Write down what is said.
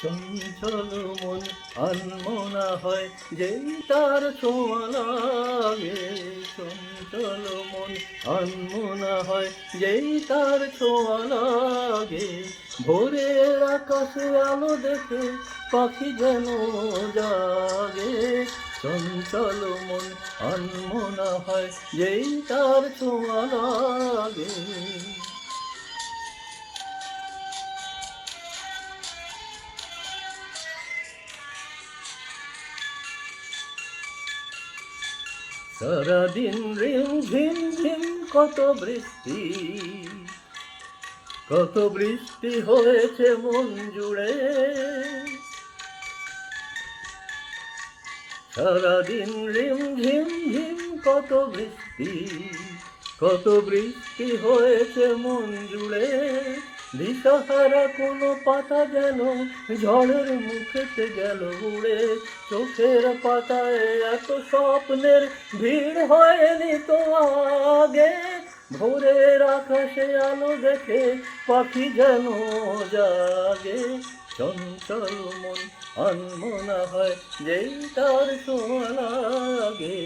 চঞ্চল মন আনমনা হয় যেই তার ছোঁয়া লাগে। চঞ্চল মন আনমনা হয় যেই তার ছোঁয়া লাগে। ভোরের আকাশে আলো দেখে পাখি যেন জাগে। চঞ্চল মন আনমনা হয় যেই তার ছোঁয়া লাগে। সারাদিন রিম ঝিম ঝিম কত বৃষ্টি, কত বৃষ্টি হয়েছে মন জুড়ে। সারাদিন রিম ঝিম ঝিম কত বৃষ্টি, কত বৃষ্টি হয়েছে মন জুড়ে। দিশাহারা কোনো পাতা যেন ঝড়ের মুখেতে গেল উড়ে। চোখের পাতায় এত স্বপ্নের ভিড় হয়নি তো আগে। ভোরের আকাশে আলো দেখে পাখি যেন জাগে। চঞ্চল মন আনমনা হয় যেই তার ছোঁয়া লাগে।